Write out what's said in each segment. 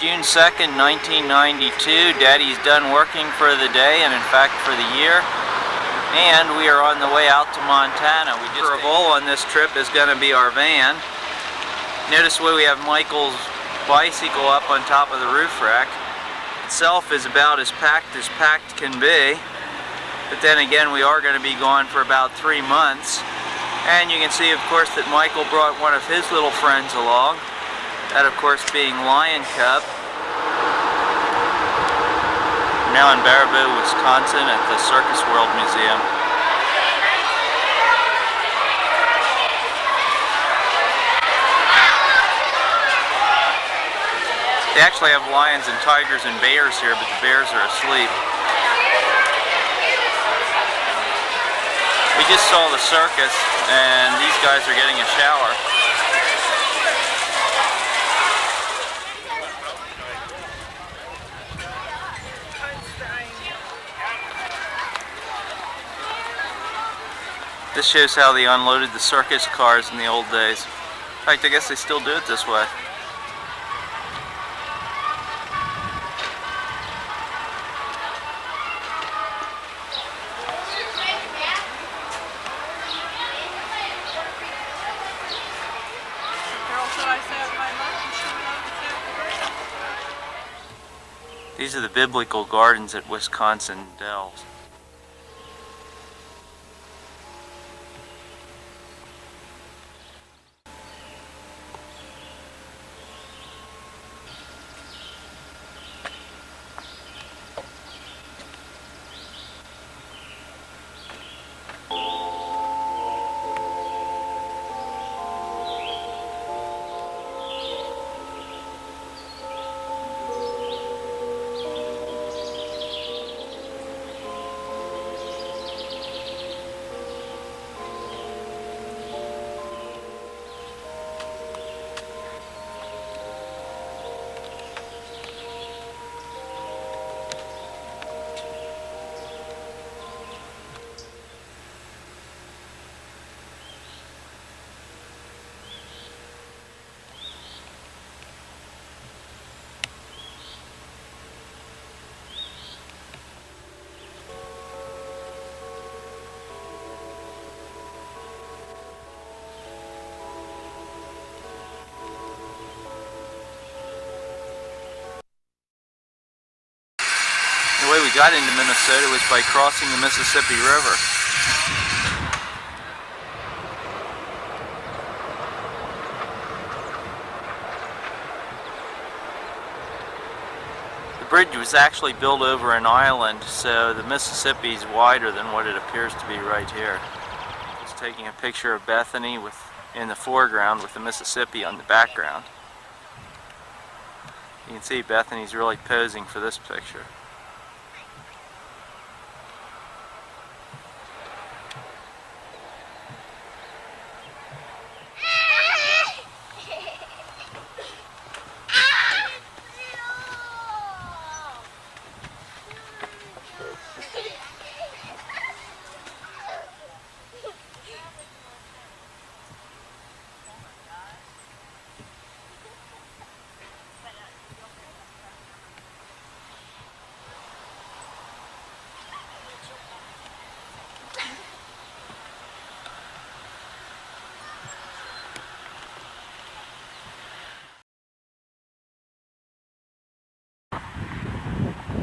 June 2nd, 1992. Daddy's done working for the day and in fact for the year. And we are on the way out to Montana. Our goal on this trip is going to be our van. Notice where we have Michael's bicycle up on top of the roof rack. Itself is about as packed can be. But then again, we are going to be gone for about 3 months. And you can see, of course, that Michael brought one of his little friends along. That, of course, being Lion Cub. We're now in Baraboo, Wisconsin at the Circus World Museum. They actually have lions and tigers and bears here, but the bears are asleep. We just saw the circus, and these guys are getting a shower. This shows how they unloaded the circus cars in the old days. In fact, I guess they still do it this way. These are the biblical gardens at Wisconsin Dells. The way we got into Minnesota was by crossing the Mississippi River. The bridge was actually built over an island, so the Mississippi is wider than what it appears to be right here. Just taking a picture of Bethany in the foreground with the Mississippi on the background. You can see Bethany's really posing for this picture.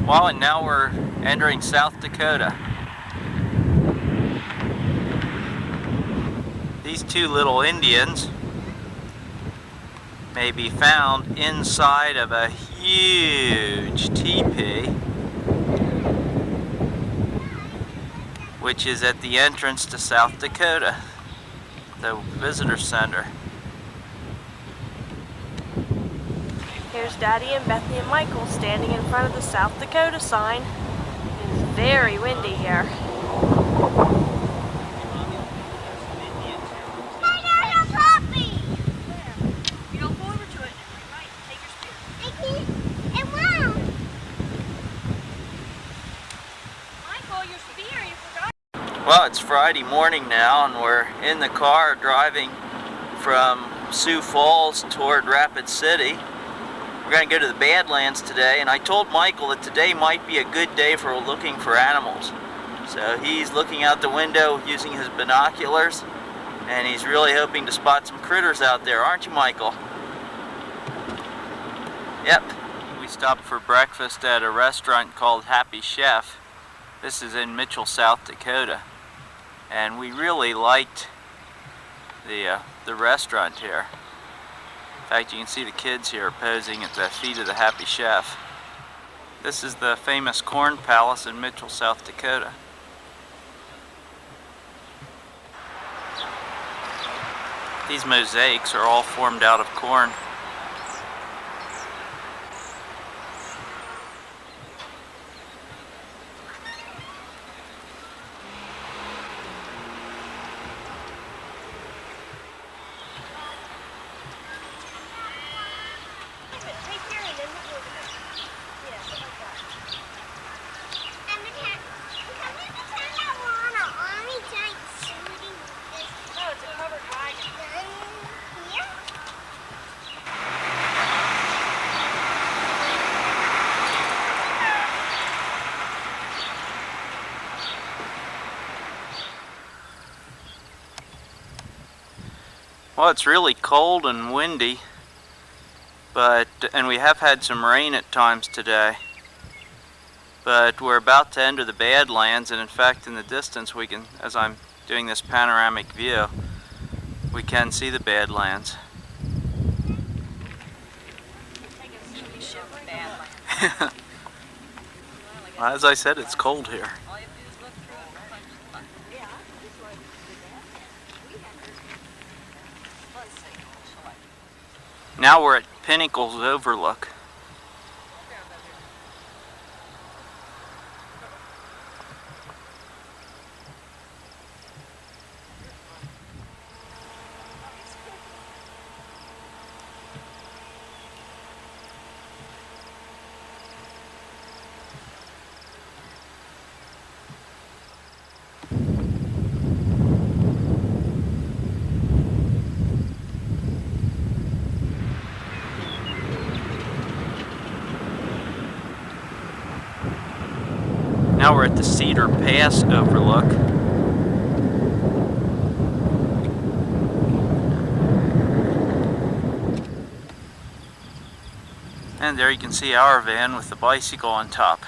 Well, and now we're entering South Dakota. These two little Indians may be found inside of a huge teepee, which is at the entrance to South Dakota, the visitor center. Here's Daddy and Bethany and Michael standing in front of the South Dakota sign. It's very windy here. Well, it's Friday morning now, and we're in the car driving from Sioux Falls toward Rapid City. We're going to go to the Badlands today, and I told Michael that today might be a good day for looking for animals. So he's looking out the window using his binoculars, and he's really hoping to spot some critters out there, aren't you, Michael? Yep. We stopped for breakfast at a restaurant called Happy Chef. This is in Mitchell, South Dakota. And we really liked the restaurant here. In fact, you can see the kids here posing at the feet of the Happy Chef. This is the famous Corn Palace in Mitchell, South Dakota. These mosaics are all formed out of corn. Well, it's really cold and windy, and we have had some rain at times today. But we're about to enter the Badlands, and in fact, in the distance, we can, as I'm doing this panoramic view, we can see the Badlands. Well, as I said, it's cold here. Now we're at Pinnacles Overlook. Now we're at the Cedar Pass Overlook. And there you can see our van with the bicycle on top.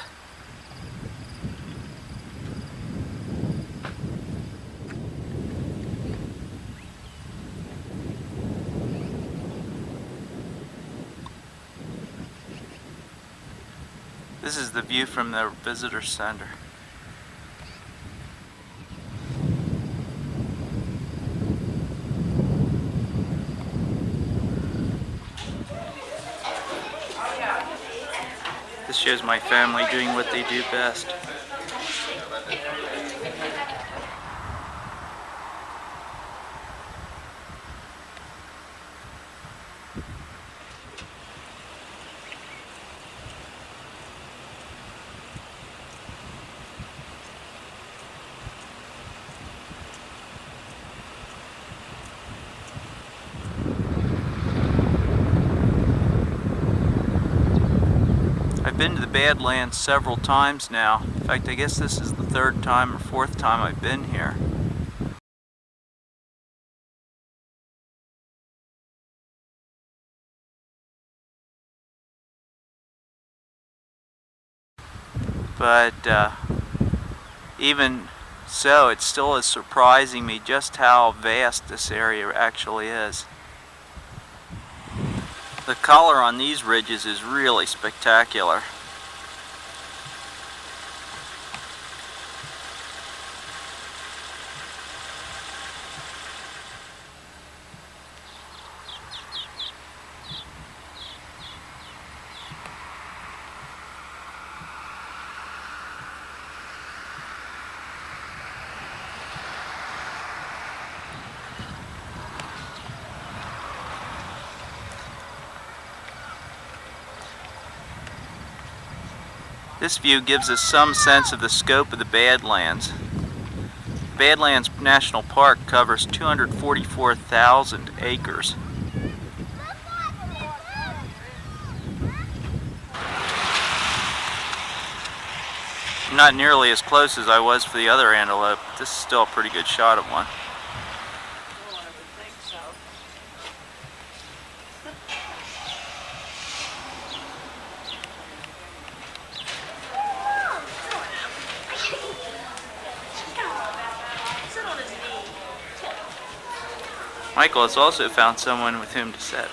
This is the view from the visitor center. This shows my family doing what they do best. I've been to the Badlands several times now. In fact, I guess this is the third time or fourth time I've been here. But even so, it still is surprising me just how vast this area actually is. The color on these ridges is really spectacular. This view gives us some sense of the scope of the Badlands. Badlands National Park covers 244,000 acres. Not nearly as close as I was for the other antelope. This is still a pretty good shot of one. Well, I would think so. Sit on his knee. Michael has also found someone with whom to set.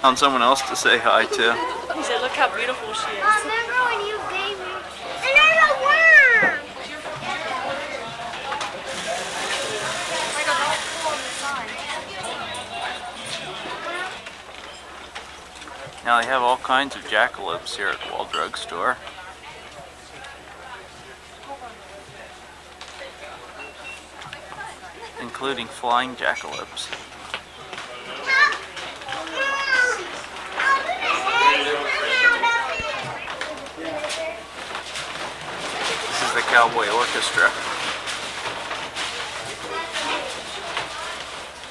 Found someone else to say hi to. He said, look how beautiful she is. Remember when you gave me? And there's a worm! Michael, don't pull on the sign. Now they have all kinds of jackalopes here at the Wall Drug Store. Including flying jackalopes. This is the Cowboy Orchestra.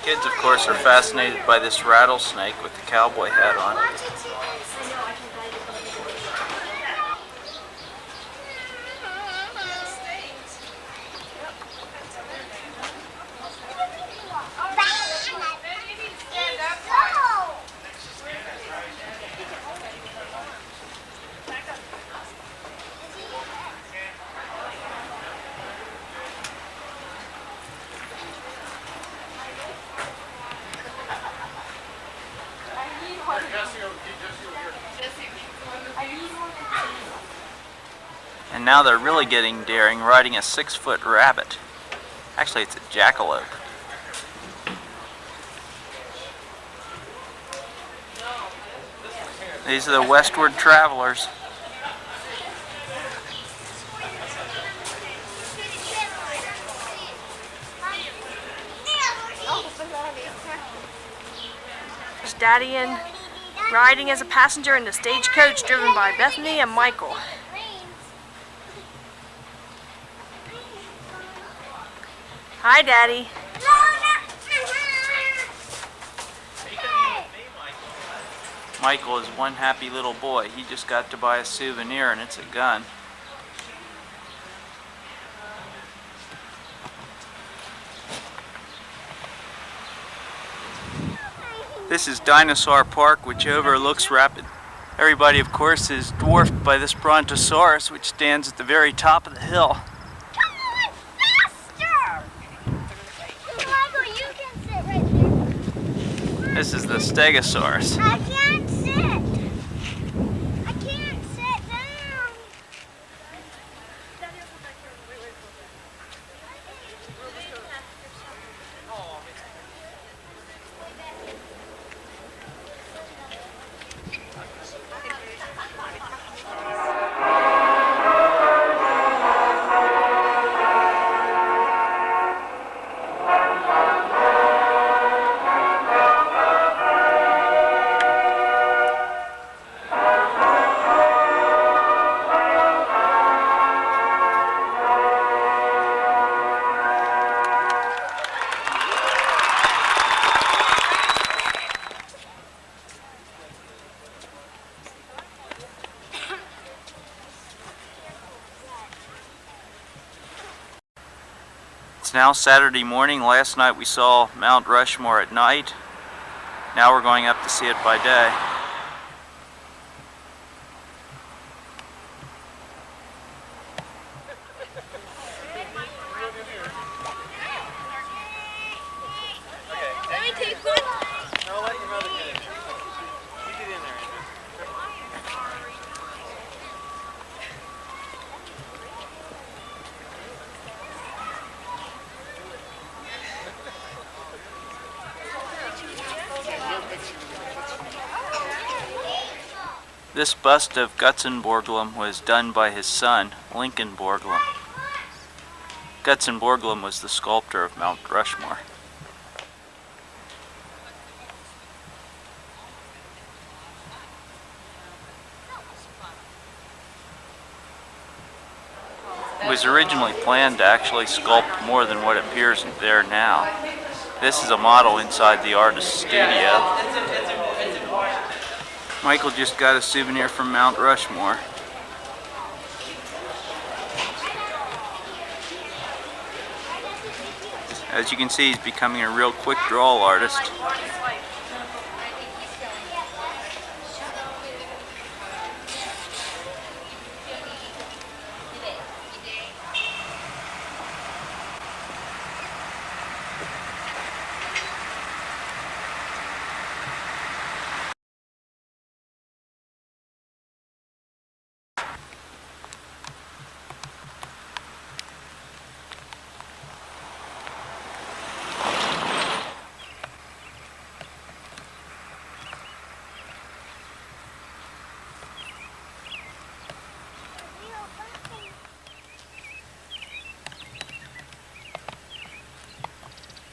Kids, of course, are fascinated by this rattlesnake with the cowboy hat on. And now they're really getting daring, riding a 6-foot rabbit. Actually, it's a jackalope. These are the westward travelers. There's Daddy and riding as a passenger in the stagecoach driven by Bethany and Michael. Hi, Daddy. Michael is one happy little boy. He just got to buy a souvenir, and it's a gun. This is Dinosaur Park, which overlooks Rapid. Everybody, of course, is dwarfed by this Brontosaurus, which stands at the very top of the hill. This is the Stegosaurus. I can't sit. I can't sit down. It's now Saturday morning. Last night we saw Mount Rushmore at night. Now we're going up to see it by day. Let me take one. No, let your mother get it. You get in there, Andrew. This bust of Gutzon Borglum was done by his son, Lincoln Borglum. Gutzon Borglum was the sculptor of Mount Rushmore. It was originally planned to actually sculpt more than what appears there now. This is a model inside the artist's studio. Michael just got a souvenir from Mount Rushmore. As you can see, he's becoming a real quick draw artist.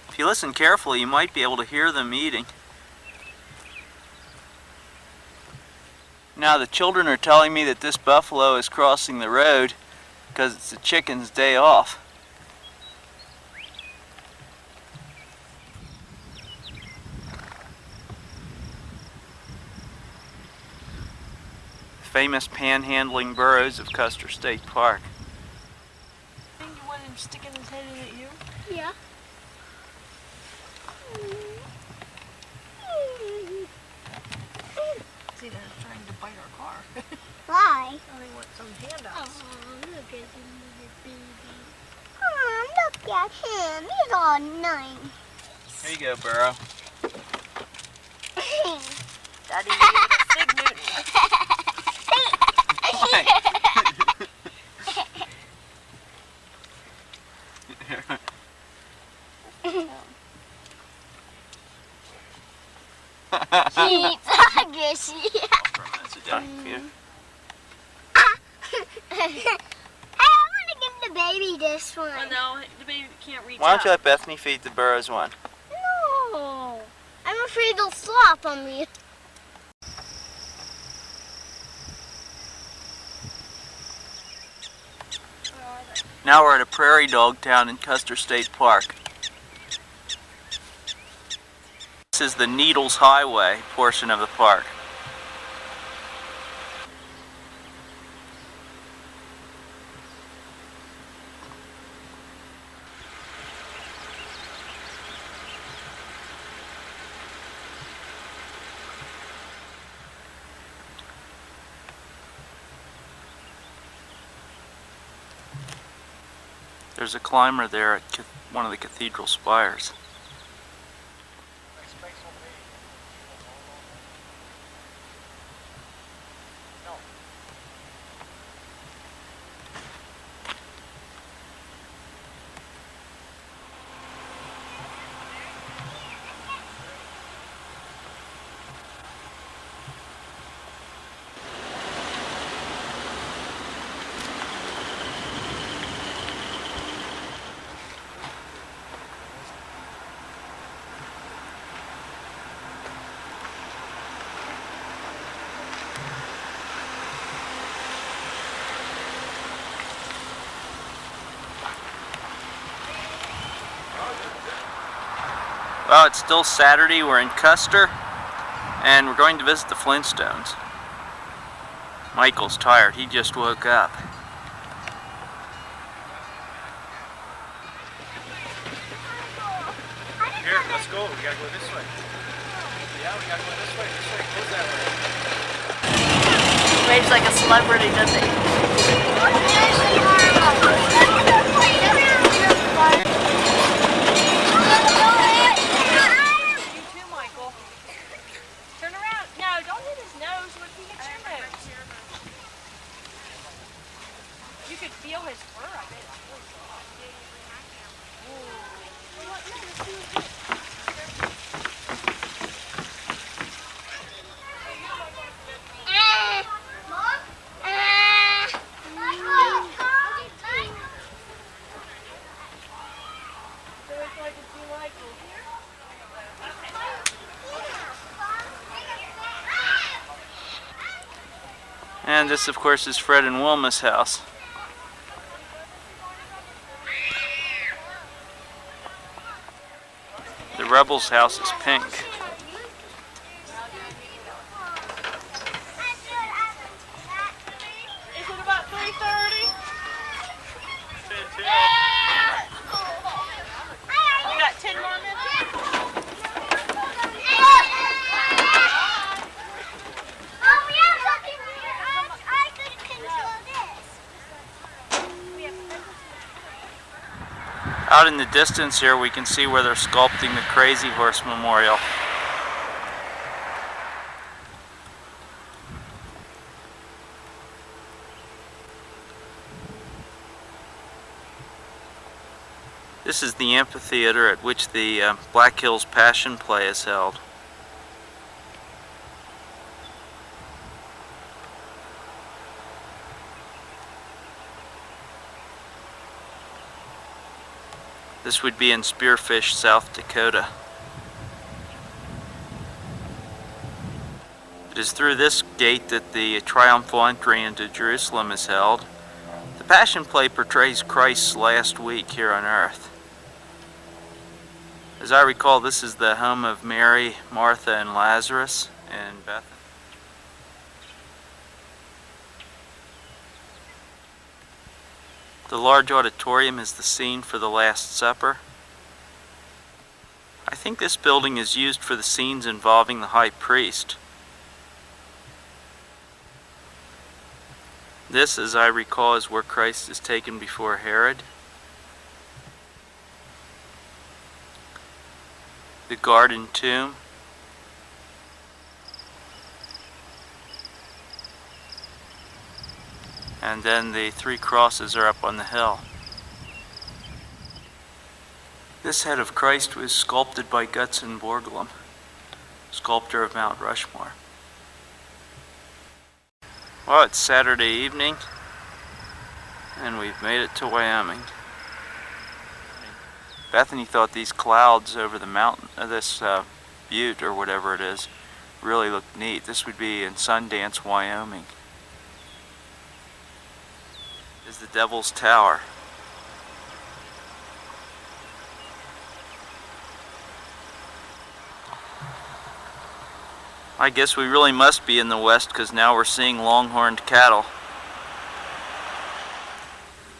If you listen carefully, you might be able to hear them eating. Now the children are telling me that this buffalo is crossing the road because it's the chicken's day off. Famous panhandling burros of Custer State Park. I think you want him sticking his head in at you? Yeah. See, they're trying to bite our car. Why? I think want some handouts. Oh, look at him, little baby. Oh, look at him. He's all nice. Here you go, Burro. Daddy gave it a Fig Newton. He's aggressive. I want to give the baby this one. Oh no, the baby can't reach Why don't you up. let Bethany feed the burros one? No. I'm afraid they'll slop on me. Now we're at a prairie dog town in Custer State Park. This is the Needles Highway portion of the park. There's a climber there at one of the cathedral spires. Well, it's still Saturday. We're in Custer, and we're going to visit the Flintstones. Michael's tired. He just woke up. Here, let's go. We gotta go this way. Yeah, we gotta go this way. This way goes that way. Waves like a celebrity, doesn't he? You too, Michael. Turn around. No, don't hit his nose. What if he hits your nose? You could feel his fur, I bet. It's really soft. And this, of course, is Fred and Wilma's house. The Rebels' house is pink. 3:30. 10-2. You got 10 more minutes? Oh, we have something here. I could control this. Out in the distance here we can see where they're sculpting the Crazy Horse Memorial. This is the amphitheater at which the Black Hills Passion Play is held. This would be in Spearfish, South Dakota. It is through this gate that the triumphal entry into Jerusalem is held. The Passion Play portrays Christ's last week here on earth. As I recall, this is the home of Mary, Martha, and Lazarus in Bethany. The large auditorium is the scene for the Last Supper. I think this building is used for the scenes involving the high priest. This, as I recall, is where Christ is taken before Herod. The garden tomb. And then the three crosses are up on the hill. This head of Christ was sculpted by Gutzon Borglum, sculptor of Mount Rushmore. Well, it's Saturday evening, and we've made it to Wyoming. Bethany thought these clouds over the mountain, this butte or whatever it is, really looked neat. This would be in Sundance, Wyoming. Is the Devil's Tower. I guess we really must be in the west because now we're seeing longhorned cattle.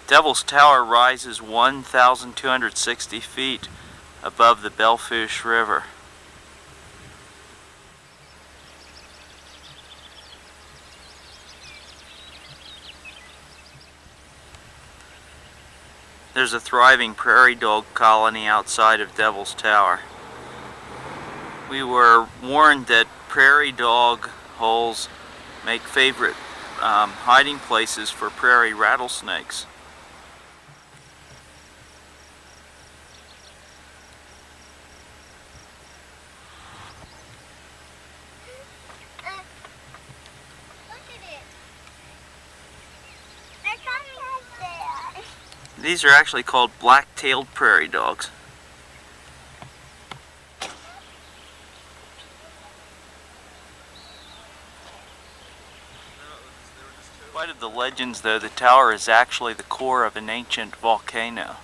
Devil's Tower rises 1,260 feet above the Belle Fourche River. There's a thriving prairie dog colony outside of Devil's Tower. We were warned that prairie dog holes make favorite hiding places for prairie rattlesnakes. Look at it. They're coming up there. These are actually called black-tailed prairie dogs. In spite of the legends, though, the tower is actually the core of an ancient volcano.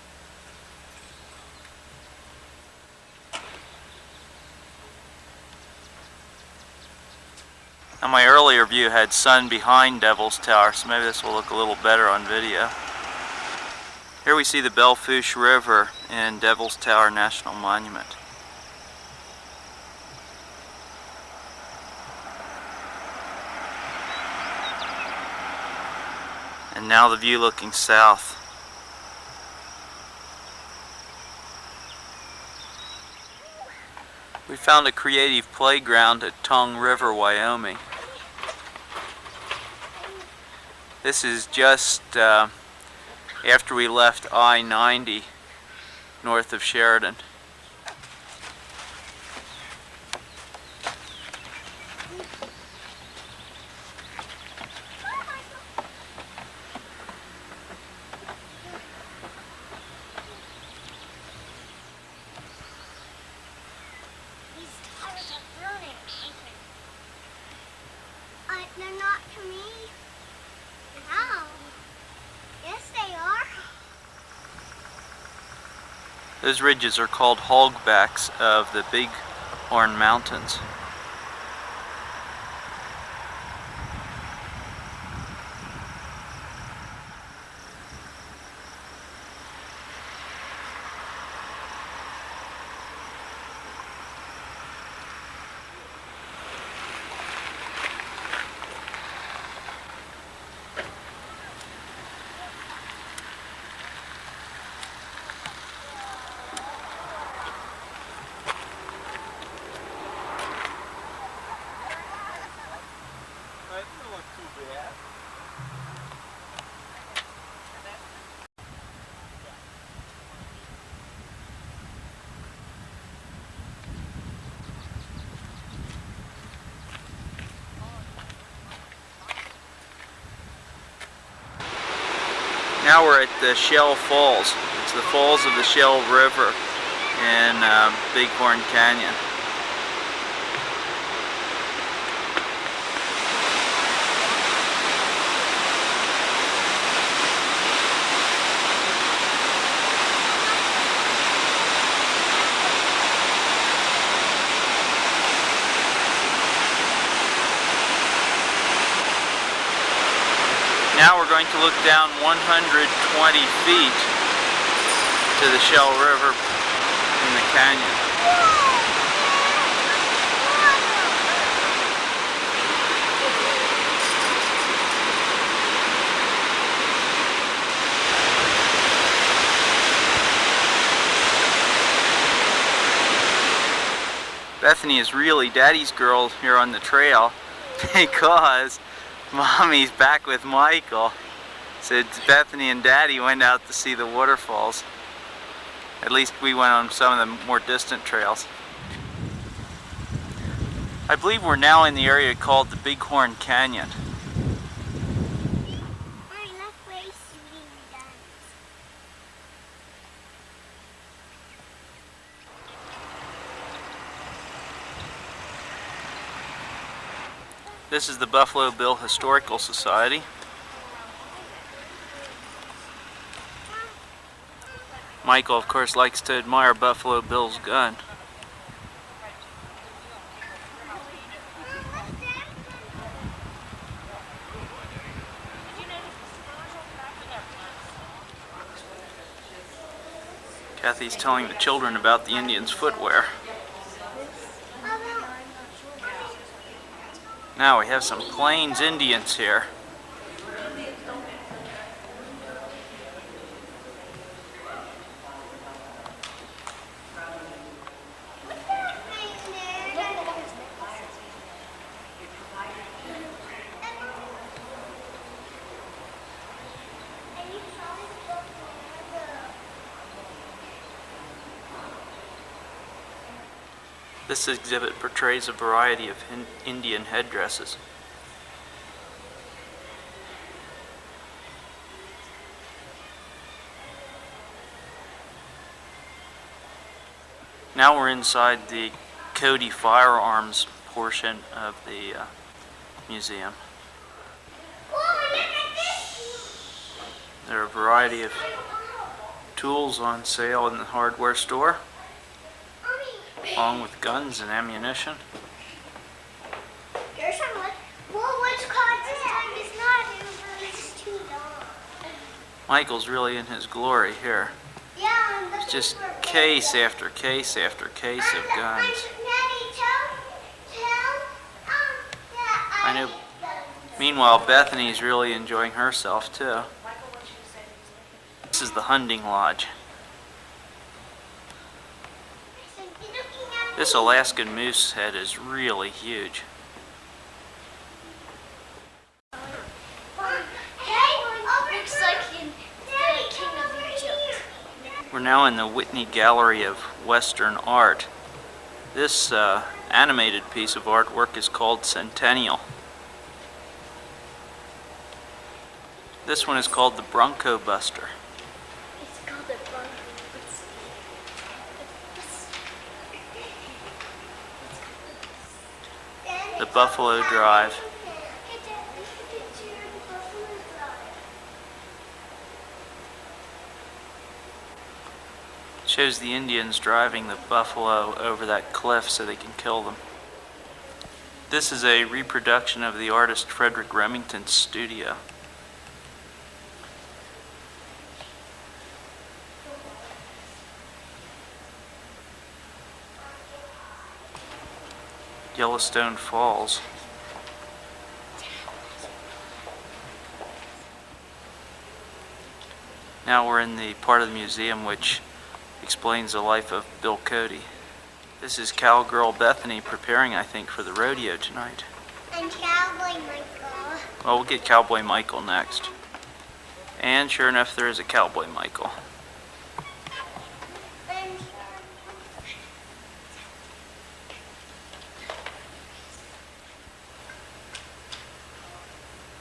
Now, my earlier view had sun behind Devil's Tower, so maybe this will look a little better on video. Here we see the Belle Fourche River in Devil's Tower National Monument. And now the view looking south. We found a creative playground at Tongue River, Wyoming. This is just after we left I-90 north of Sheridan. These tires are burning. They're not to me. How? Yes, they are. Those ridges are called hogbacks of the Bighorn Mountains. Now we're at the Shell Falls. It's the falls of the Shell River in Bighorn Canyon. Now we're going to look down 120 feet to the Shell River in the canyon. Bethany is really Daddy's girl here on the trail because Mommy's back with Michael. So Bethany and Daddy went out to see the waterfalls. At least we went on some of the more distant trails. I believe we're now in the area called the Bighorn Canyon. This is the Buffalo Bill Historical Society. Michael, of course, likes to admire Buffalo Bill's gun. Kathy's telling the children about the Indians' footwear. Now we have some Plains Indians here. This exhibit portrays a variety of Indian headdresses. Now we're inside the Cody Firearms portion of the museum. There are a variety of tools on sale in the hardware store, along with guns and ammunition. There's some which card this time is not. It's too long. Michael's really in his glory here. Yeah, It's just case after case after case of guns. I know. Meanwhile, Bethany's really enjoying herself too. This is the hunting lodge. This Alaskan moose head is really huge. We're now in the Whitney Gallery of Western Art. This animated piece of artwork is called Centennial. This one is called the Bronco Buster. It's called the Bronco Buster. The Buffalo Drive. Shows the Indians driving the buffalo over that cliff so they can kill them. This is a reproduction of the artist Frederick Remington's studio. Yellowstone Falls. Now we're in the part of the museum which explains the life of Bill Cody. This is cowgirl Bethany preparing, I think, for the rodeo tonight. And Cowboy Michael. Well, we'll get Cowboy Michael next. And sure enough, there is a Cowboy Michael.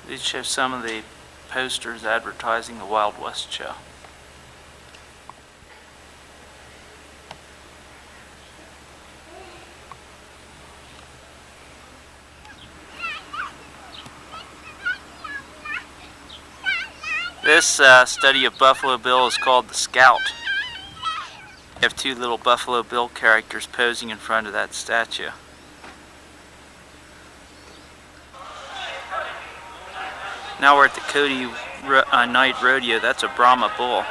These show some of the posters advertising the Wild West show. This study of Buffalo Bill is called the Scout. You have two little Buffalo Bill characters posing in front of that statue. Now we're at the Cody Night Rodeo. That's a Brahma bull.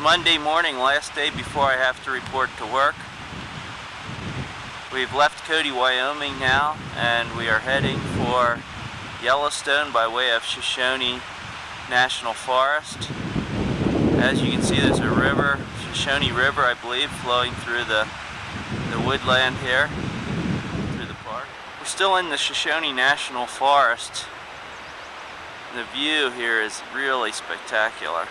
Monday morning, last day before I have to report to work. We've left Cody, Wyoming now, and we are heading for Yellowstone by way of Shoshone National Forest. As you can see, there's a river, Shoshone River, I believe, flowing through the woodland here, through the park. We're still in the Shoshone National Forest. The view here is really spectacular.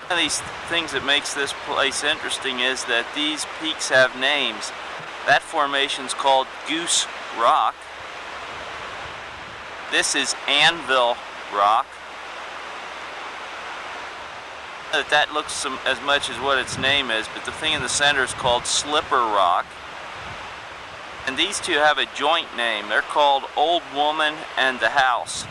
One of these things that makes this place interesting is that these peaks have names. That formation's called Goose Rock. This is Anvil Rock. That looks as much as what its name is, but the thing in the center is called Slipper Rock. And these two have a joint name. They're called Old Woman and the House.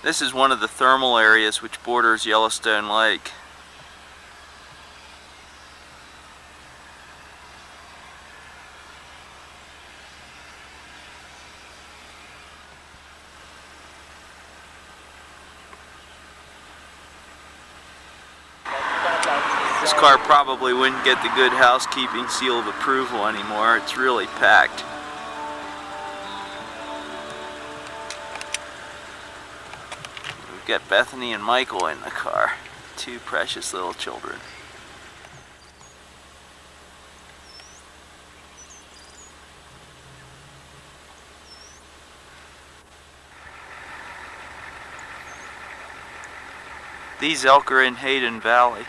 This is one of the thermal areas which borders Yellowstone Lake. This car probably wouldn't get the good housekeeping seal of approval anymore. It's really packed. We've got Bethany and Michael in the car. Two precious little children. These elk are in Hayden Valley.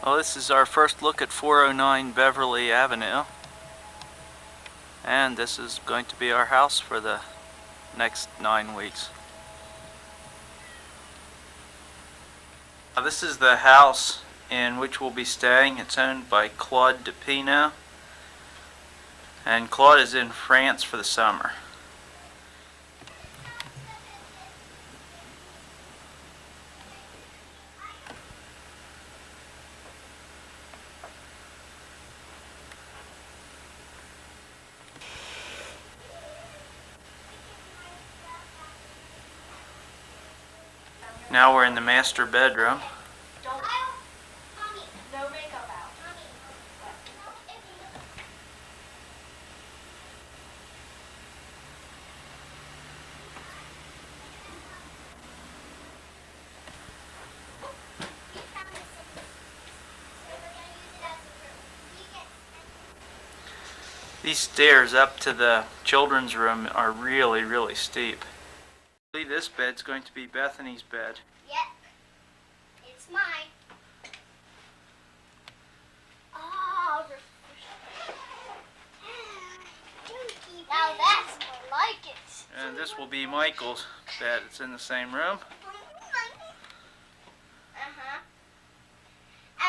Well, this is our first look at 409 Beverly Avenue. And this is going to be our house for the next 9 weeks. Now, this is the house in which we'll be staying. It's owned by Claude DePino. And Claude is in France for the summer. Now we're in the master bedroom. No makeup out. These stairs up to the children's room are really, really steep. This bed's going to be Bethany's bed. Yep. It's mine. Oh, now that's more like it. And this will be Michael's bed. It's in the same room. Uh-huh.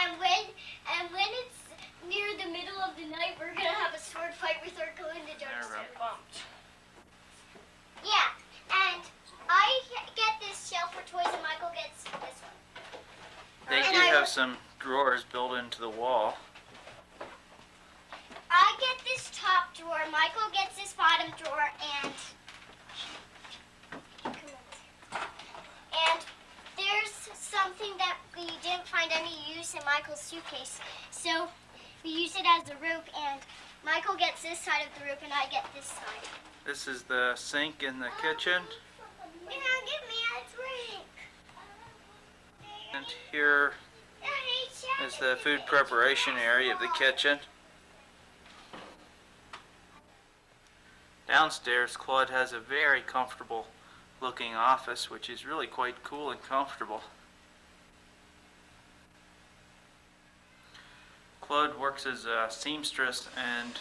And when it's near the middle of the night, we're gonna have a sword fight with our Glinda jokes. Yeah, and I get this shelf for toys and Michael gets this one. They do have some drawers built into the wall. I get this top drawer, Michael gets this bottom drawer, and there's something that we didn't find any use in Michael's suitcase, so we use it as a rope, and Michael gets this side of the rope and I get this side. This is the sink in the kitchen. Now give me a drink. And here is the food preparation area of the kitchen. Downstairs, Claude has a very comfortable looking office, which is really quite cool and comfortable. Claude works as a seamstress and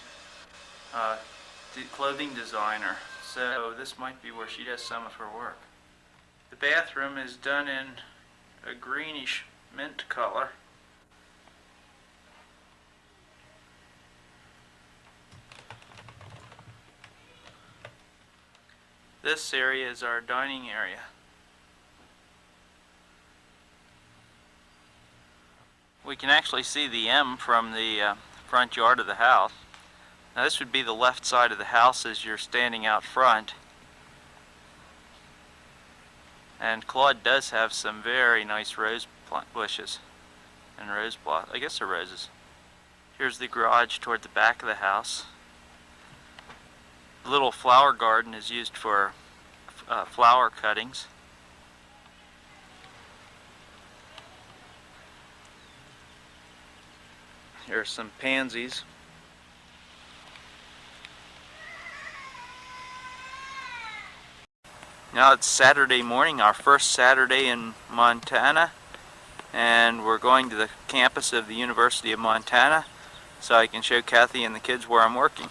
clothing designer, so this might be where she does some of her work. The bathroom is done in a greenish mint color. This area is our dining area. We can actually see the M from the front yard of the house. Now this would be the left side of the house as you're standing out front. And Claude does have some very nice rose bushes and rose blossoms. I guess they're roses. Here's the garage toward the back of the house. The little flower garden is used for flower cuttings. Here are some pansies. Now it's Saturday morning, our first Saturday in Montana, and we're going to the campus of the University of Montana so I can show Kathy and the kids where I'm working.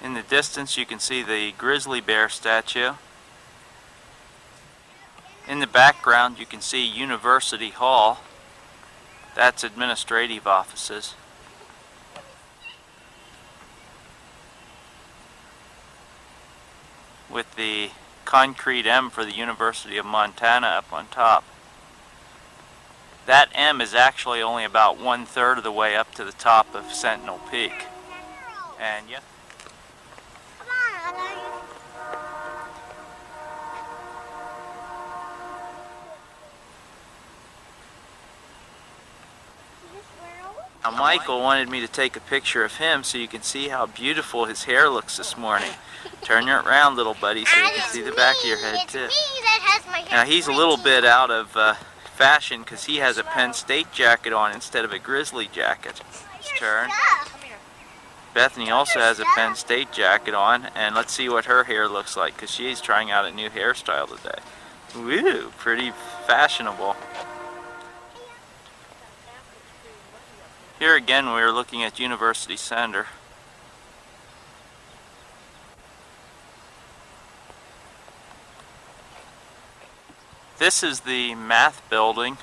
In the distance you can see the grizzly bear statue. In the background you can see University Hall. That's administrative offices. With the concrete M for the University of Montana up on top. That M is actually only about 1/3 of the way up to the top of Sentinel Peak. And yeah. Come on, Ellen. Now Michael wanted me to take a picture of him so you can see how beautiful his hair looks this morning. Turn it around, little buddy, so you can see the back of your head too. Now he's a little bit out of fashion because he has a Penn State jacket on instead of a Grizzly jacket. Turn. Bethany also has a Penn State jacket on, and let's see what her hair looks like because she's trying out a new hairstyle today. Woo, pretty fashionable. Here again we are looking at University Center. This is the math building,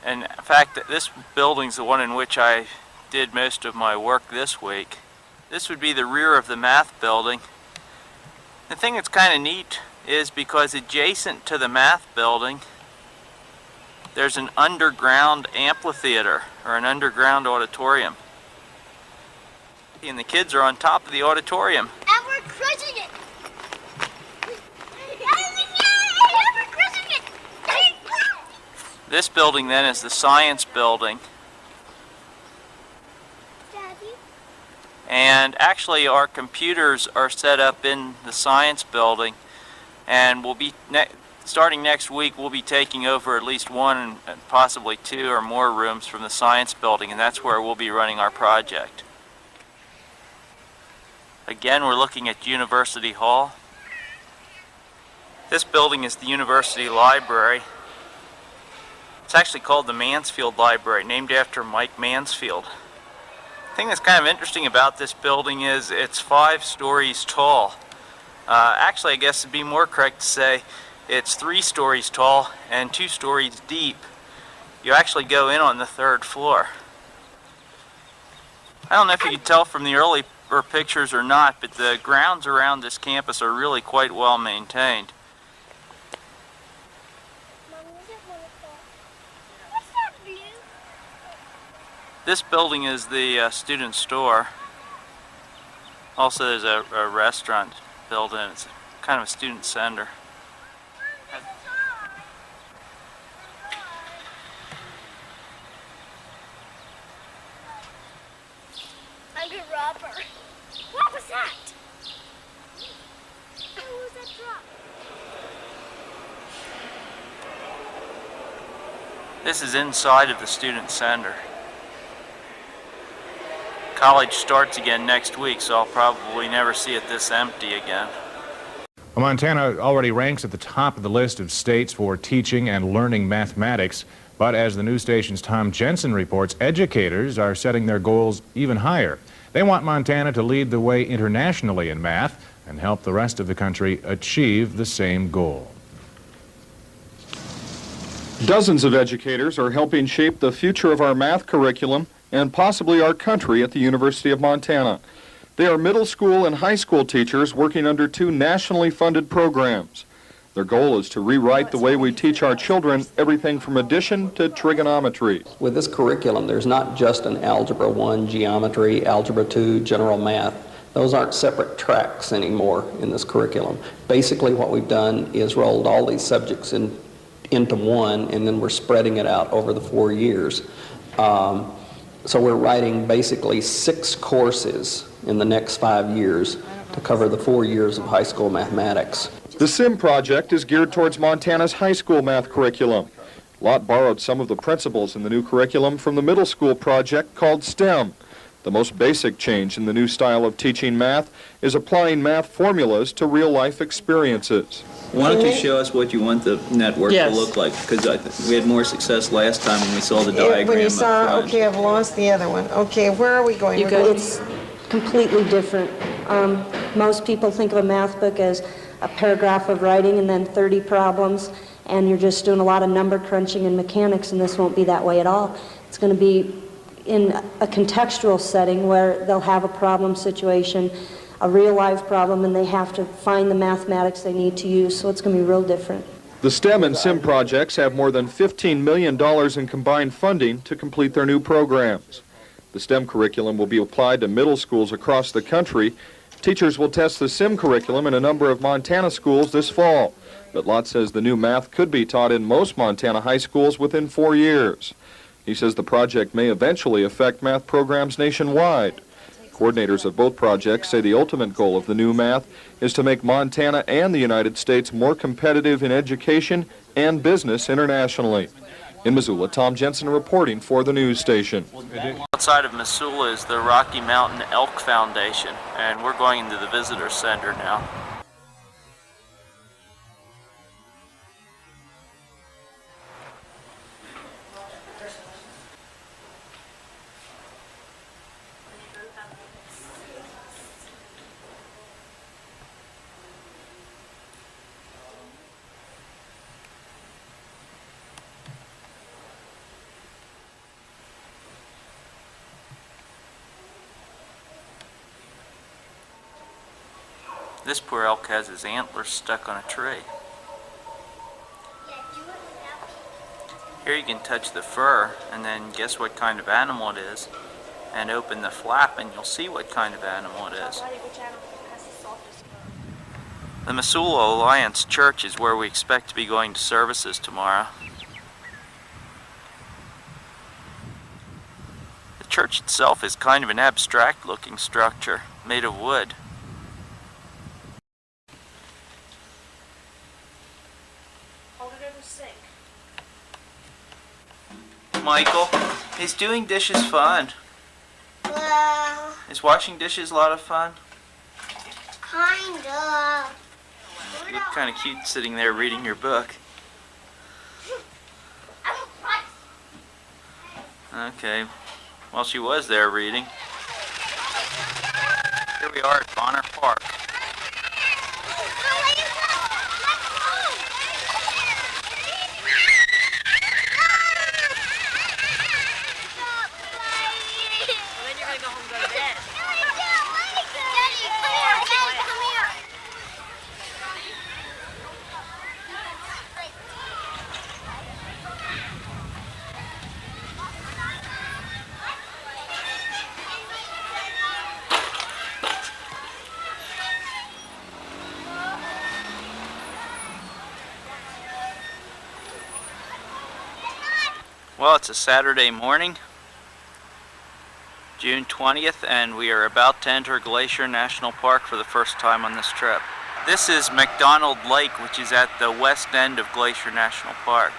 and in fact this building's the one in which I did most of my work this week. This would be the rear of the math building. The thing that's kind of neat is because adjacent to the math building there's an underground amphitheater or an underground auditorium, and the kids are on top of the auditorium. And we're crushing it! This building then is the science building. Daddy? And actually our computers are set up in the science building, and we'll be starting next week we'll be taking over at least one and possibly two or more rooms from the science building, and that's where we'll be running our project. Again, we're looking at University Hall. This building is the University Library. It's actually called the Mansfield Library, named after Mike Mansfield. The thing that's kind of interesting about this building is it's 5 stories tall. Actually, I guess it'd be more correct to say it's 3 stories tall and 2 stories deep. You actually go in on the 3rd floor. I don't know if you can tell from the earlier pictures or not, but the grounds around this campus are really quite well maintained. This building is the student store. Also there's a restaurant built in. It's kind of a student center. I'm a robber. What was that? What was that drop? This is inside of the student center. College starts again next week, so I'll probably never see it this empty again. Well, Montana already ranks at the top of the list of states for teaching and learning mathematics, but as the news station's Tom Jensen reports, educators are setting their goals even higher. They want Montana to lead the way internationally in math and help the rest of the country achieve the same goal. Dozens of educators are helping shape the future of our math curriculum and possibly our country at the University of Montana. They are middle school and high school teachers working under 2 nationally funded programs. Their goal is to rewrite the way we teach our children everything from addition to trigonometry. With this curriculum, there's not just an Algebra 1, Geometry, Algebra 2, General Math. Those aren't separate tracks anymore in this curriculum. Basically what we've done is rolled all these subjects into one, and then we're spreading it out over the 4 years. So we're writing basically 6 courses in the next 5 years to cover the 4 years of high school mathematics. The SIM project is geared towards Montana's high school math curriculum. Lott borrowed some of the principles in the new curriculum from the middle school project called STEM. The most basic change in the new style of teaching math is applying math formulas to real-life experiences. Why don't you show us what you want the network to look like? Because we had more success last time when we saw the diagram. When you saw, okay, I've lost the other one. Okay, where are we going? It's completely different. Most people think of a math book as a paragraph of writing and then 30 problems, and you're just doing a lot of number crunching and mechanics, and this won't be that way at all. It's going to be in a contextual setting where they'll have a problem situation, a real life problem, and they have to find the mathematics they need to use, so it's going to be real different. The STEM and SIM projects have more than $15 million in combined funding to complete their new programs. The STEM curriculum will be applied to middle schools across the country. Teachers will test the SIM curriculum in a number of Montana schools this fall, but Lott says the new math could be taught in most Montana high schools within 4 years. He says the project may eventually affect math programs nationwide. Coordinators of both projects say the ultimate goal of the new math is to make Montana and the United States more competitive in education and business internationally. In Missoula, Tom Jensen reporting for the news station. Outside of Missoula is the Rocky Mountain Elk Foundation, and we're going into the visitor center now. This poor elk has his antlers stuck on a tree. Yeah, do it without. Here you can touch the fur and then guess what kind of animal it is, and open the flap and you'll see what kind of animal it is. Which animal has the softest fur? The Missoula Alliance Church is where we expect to be going to services tomorrow. The church itself is kind of an abstract looking structure made of wood. Hold it over the sink. Michael, is doing dishes fun? Well, Is washing dishes a lot of fun? kinda. You look kind of cute sitting there reading your book. Okay, well, she was there reading. Here we are at Bonner Park. Well, then you're gonna go home and go to bed. Daddy, come here. Daddy, come here. Well, it's a Saturday morning, June 20th, and we are about to enter Glacier National Park for the first time on this trip. This is McDonald Lake, which is at the west end of Glacier National Park.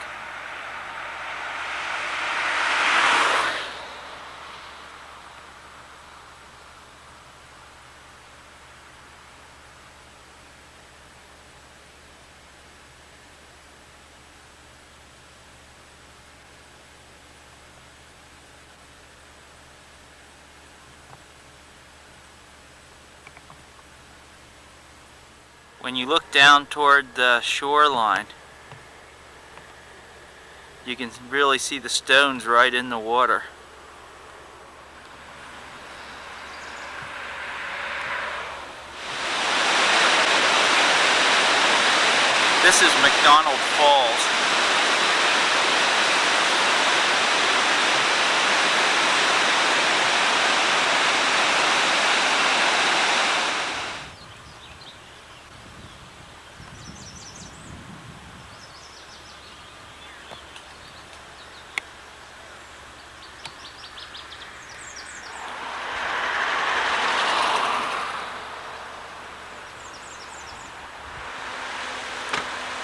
When you look down toward the shoreline, you can really see the stones right in the water. This is McDonald Falls.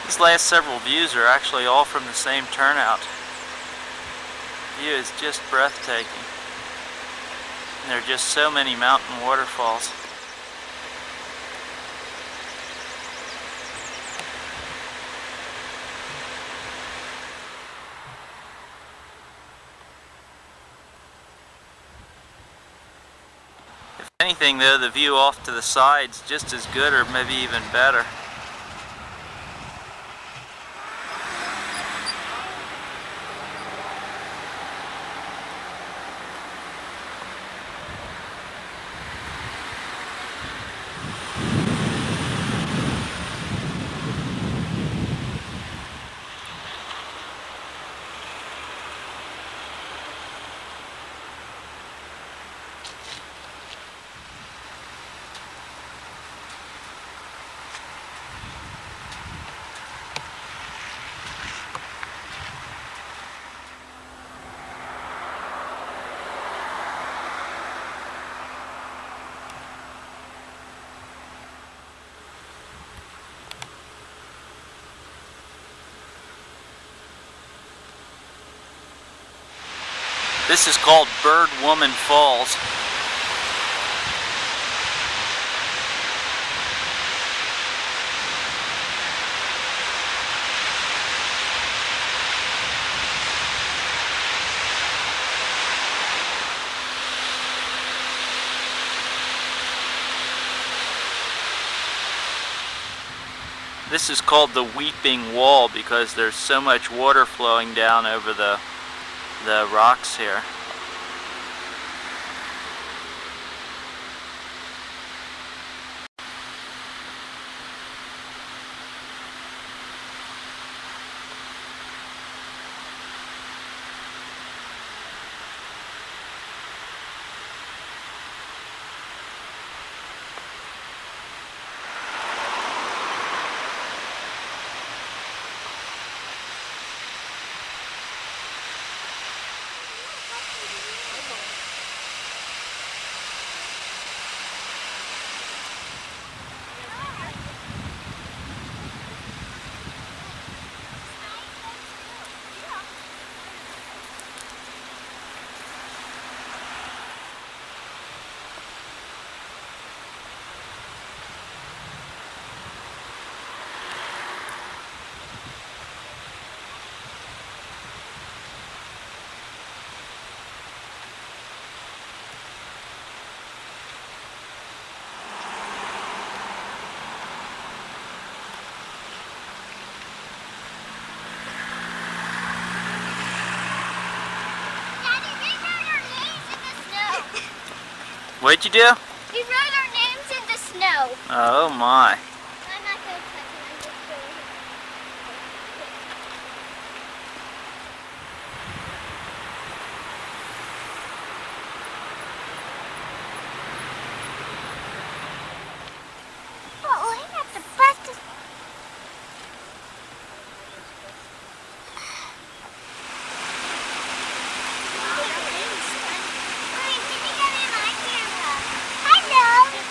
These last several views are actually all from the same turnout. The view is just breathtaking. And there are just so many mountain waterfalls. If anything though, the view off to the side's just as good or maybe even better. This is called Bird Woman Falls. This is called the Weeping Wall because there's so much water flowing down over the rocks here. What'd you do? We wrote our names in the snow. Oh my. I'm not going to touch it. I'm just going to... Oh, I have to practice. Wait, can you get in my camera? Hello.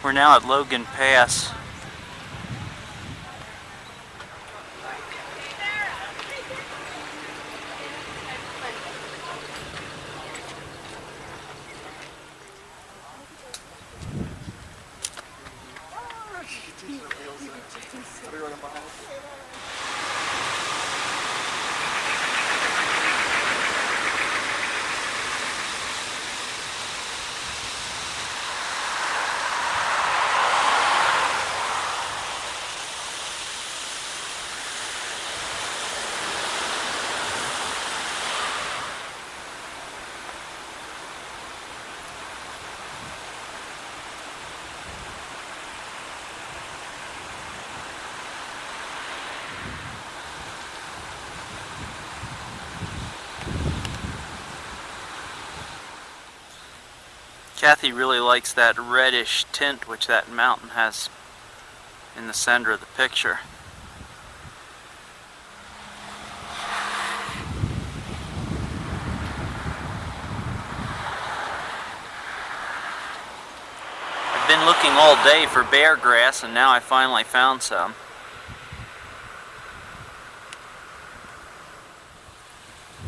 We're now at Logan Pass. Kathy really likes that reddish tint which that mountain has in the center of the picture. I've been looking all day for bear grass and now I finally found some.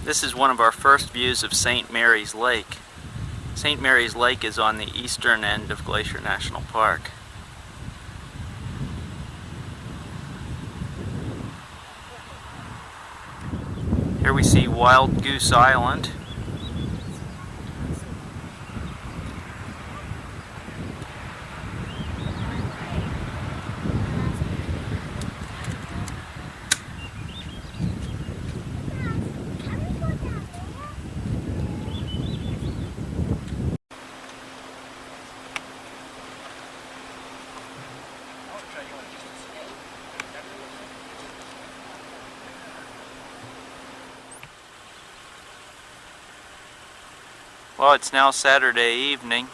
This is one of our first views of St. Mary's Lake. St. Mary's Lake is on the eastern end of Glacier National Park. Here we see Wild Goose Island. Well, it's now Saturday evening,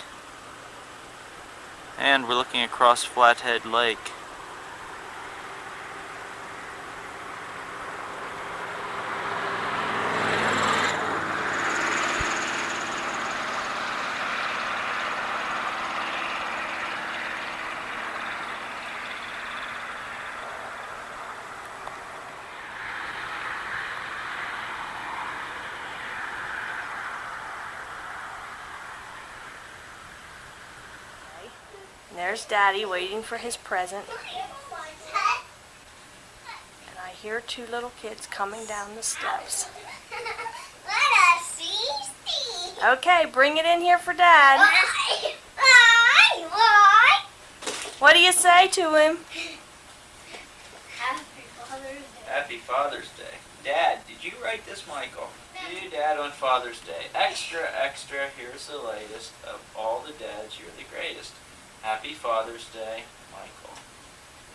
and we're looking across Flathead Lake. And there's Daddy waiting for his present. And I hear two little kids coming down the steps. Let us see. Okay, bring it in here for Dad. Why? What do you say to him? Happy Father's Day. Happy Father's Day. Dad, did you write this, Michael? To Dad on Father's Day. Extra, extra, here's the latest. Of all the dads, you're the greatest. Happy Father's Day, Michael.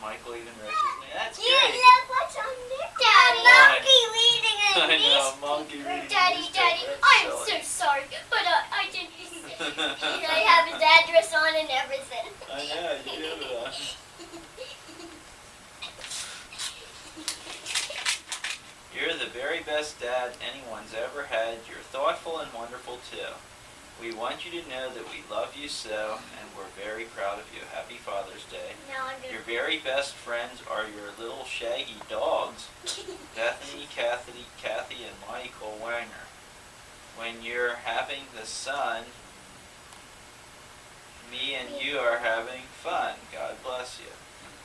Michael even wrote his name. That's Yeah, great. look what's on there. Daddy. Monkey reading a I know, monkey reading Daddy, newspaper. I'm That's so silly. sorry, but I didn't. I have his address on and everything. I know, you do. You're the very best dad anyone's ever had. You're thoughtful and wonderful too. We want you to know that we love you so, and we're very proud of you. Happy Father's Day. Now I'm gonna. Your very best friends are your little shaggy dogs, Bethany, Kathy, and Michael Wanger. When you're having the sun, me and you are having fun. God bless you.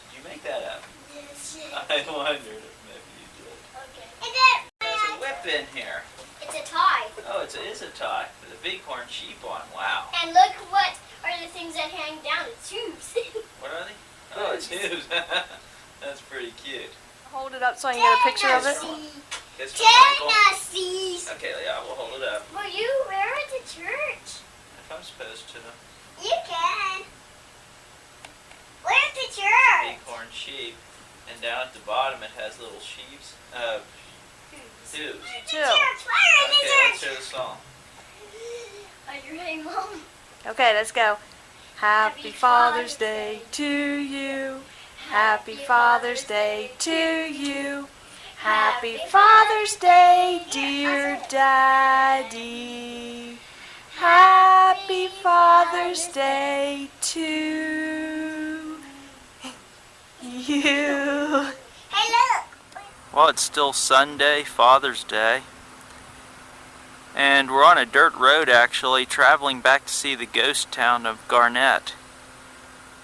Did you make that up? Yes. I wondered if maybe you did. Okay. And then There's a whip in here. it's a tie. Oh, it is a tie with a bighorn sheep on. Wow. And look what are the things that hang down. It's hooves. What are they? Oh, it's hooves. That's pretty cute. Hold it up so I can get a picture of it. This for Michael. Tennessees. Okay, yeah, we'll hold it up. Will you wear it to church? If I'm supposed to. You can. Wear it to church. Bighorn sheep. And down at the bottom it has little sheaves. Hooves. To church. Two. Wear it Okay, to let's church. hear the song. Are you ready, Mom? Okay, let's go. Happy Father's Day to you. Happy Father's Day to you. Happy Father's Day, dear Daddy. Happy Father's Day to you. Hey, look. Well, it's still Sunday, Father's Day. And we're on a dirt road actually, traveling back to see the ghost town of Garnett.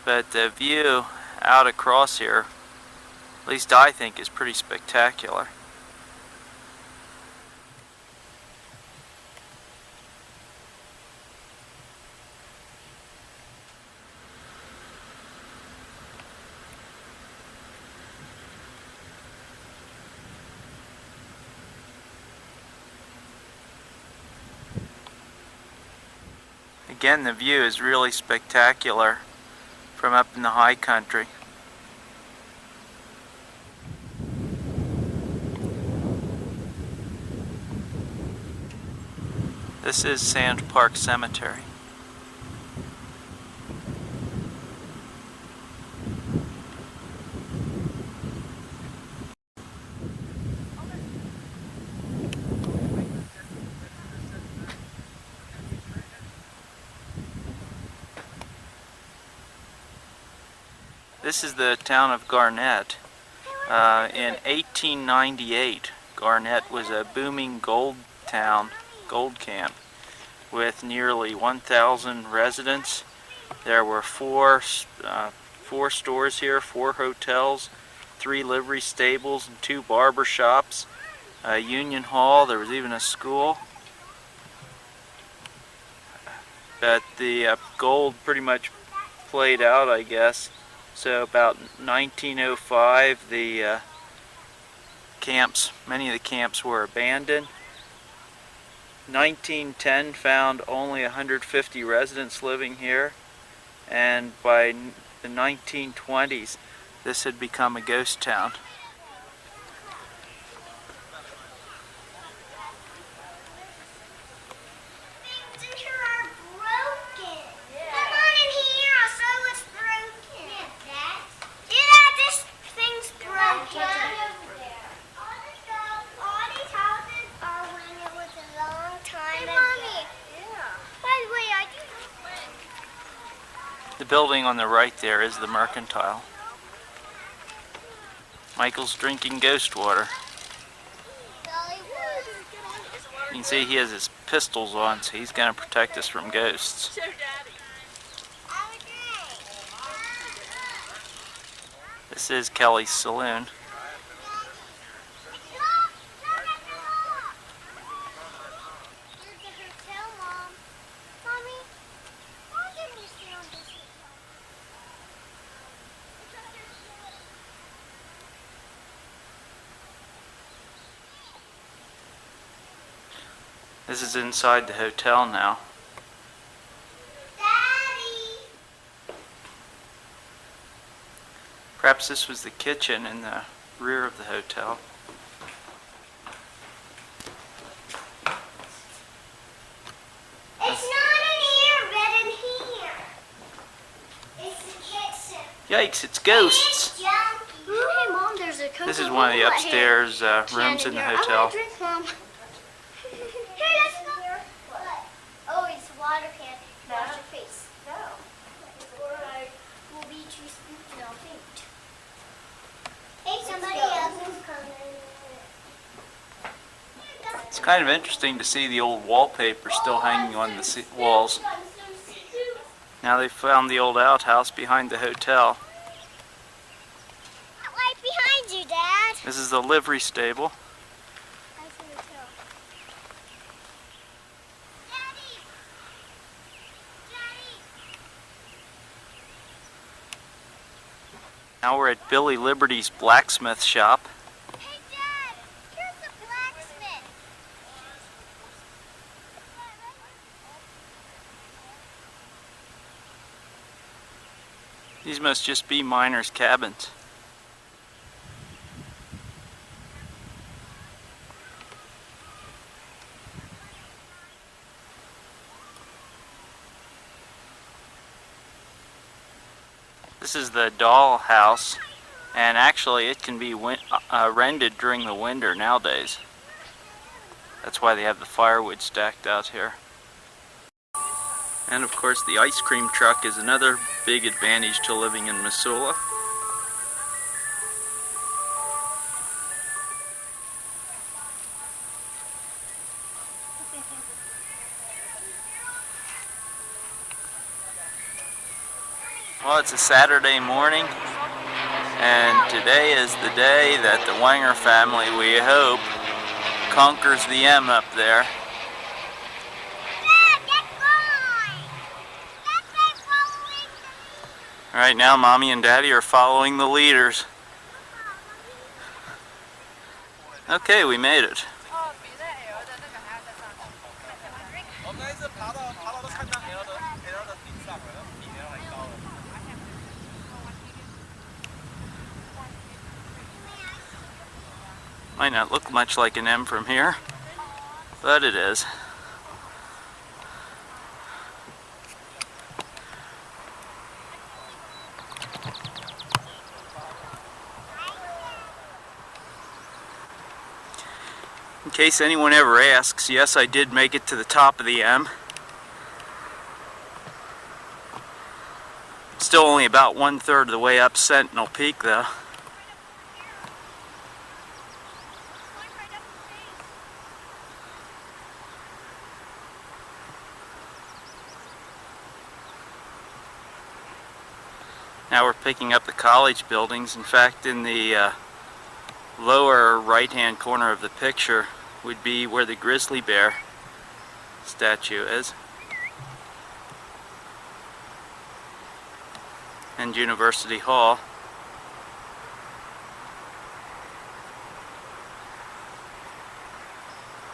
But the view out across here, at least I think, is pretty spectacular. Again, the view is really spectacular from up in the high country. This is Sand Park Cemetery. This is the town of Garnett. In 1898, Garnett was a booming gold town, gold camp, with nearly 1,000 residents. There were four stores here, 4 hotels, 3 livery stables, and 2 barber shops, a union hall. There was even a school. But the gold pretty much played out, I guess. So about 1905, the many of the camps were abandoned. 1910 found only 150 residents living here, and by the 1920s, this had become a ghost town. Things in here are broken. Come on in here. I'll show you what's broken. Yeah, this thing's broken. All these houses are when it was a long time ago. Mommy. Yeah. By the way, I do. The building on the right there is the Mercantile. Michael's drinking ghost water. You can see he has his pistols on, so he's going to protect us from ghosts. This is Kelly's Saloon. This is inside the hotel now. Daddy. Perhaps this was the kitchen in the rear of the hotel. It's not in here, but in here. It's the kitchen. Yikes, it's ghosts! It's junky. Hey, Mom, there's a Coca-Cola This is one of the upstairs rooms in the hotel. I want a drink, Mom. Here, let's go. What? Oh, it's water Kind of interesting to see the old wallpaper still hanging on the walls. Now they found the old outhouse behind the hotel. Right behind you, Dad. This is the livery stable. That's the hotel. Daddy! Daddy! Now we're at Billy Liberty's blacksmith shop. Hey, Dad! Here's the blacksmith. These must just be miners' cabins. This is the doll house, and actually it can be rented during the winter nowadays. That's why they have the firewood stacked out here. And of course the ice cream truck is another big advantage to living in Missoula. Well, it's a Saturday morning, and today is the day that the Wenger family, we hope, conquers the M up there. Right now, Mommy and Daddy are following the leaders. Okay, we made it. Might not look much like an M from here, but it is. In case anyone ever asks, yes, I did make it to the top of the M. Still only about 1/3 of the way up Sentinel Peak, though. Now we're picking up the college buildings. In fact, in the lower right-hand corner of the picture would be where the grizzly bear statue is. And University Hall.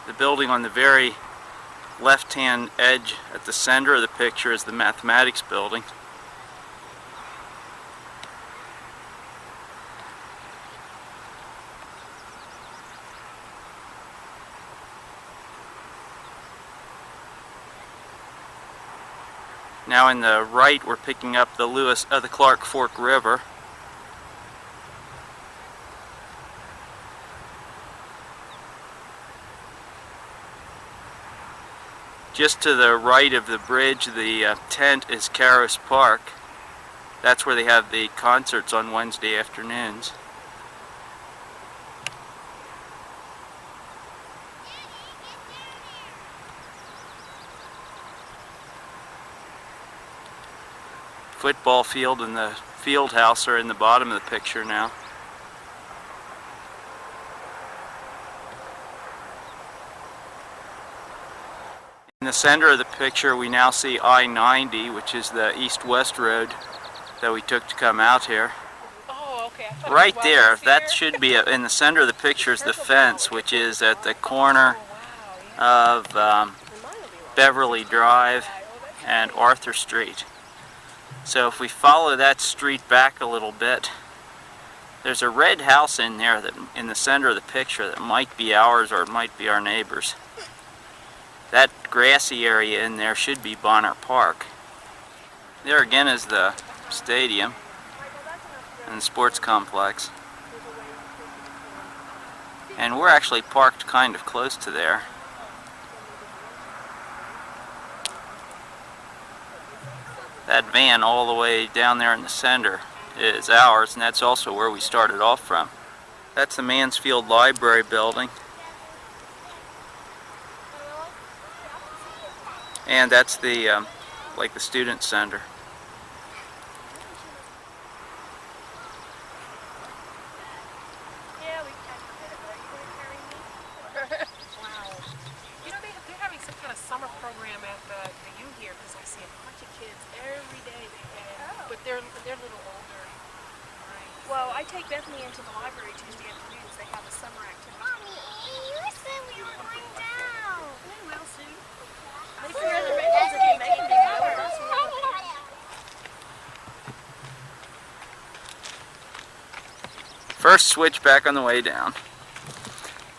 The building on the very left-hand edge at the center of the picture is the mathematics building. Now in the right, we're picking up the Clark Fork River. Just to the right of the bridge, the tent is Caros Park. That's where they have the concerts on Wednesday afternoons. Football field and the field house are in the bottom of the picture now. In the center of the picture we now see I-90, which is the east-west road that we took to come out here. Oh, okay. Right there, that should be in the center of the picture is the fence, which is at the corner of Beverly Drive and Arthur Street. So if we follow that street back a little bit, there's a red house in there that in the center of the picture that might be ours or it might be our neighbor's. That grassy area in there should be Bonner Park. There again is the stadium and the sports complex. And we're actually parked kind of close to there. That van all the way down there in the center is ours, and that's also where we started off from. That's the Mansfield Library building. And that's the like the student center. Yeah, we kind of did it. Are you going to carry me? Wow. You know, they're having some kind of summer program at the U here because I see a bunch of kids every day. But they're little older. Right. Well, I take Bethany into the library Tuesday afternoons. They have a summer activity. Mommy, you said we were going down. We will soon. Make your reservations if you make them. Go with us. First switch back on the way down.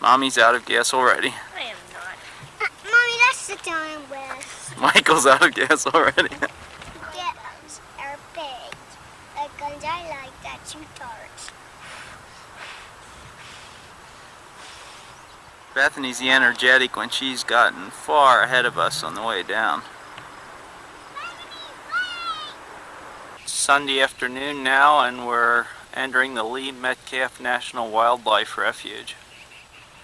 Mommy's out of gas already. I am not. Mommy, that's the time with. Michael's out of gas already. Yes, are big. Because I like that too tart. Bethany's the energetic when she's gotten far ahead of us on the way down. Sunday afternoon now, and we're entering the Lee Metcalf National Wildlife Refuge.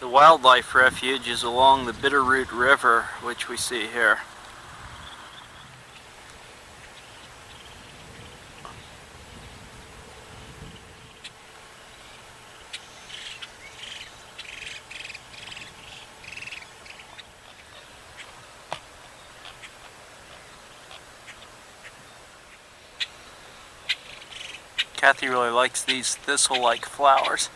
The Wildlife Refuge is along the Bitterroot River, which we see here. Kathy really likes these thistle-like flowers.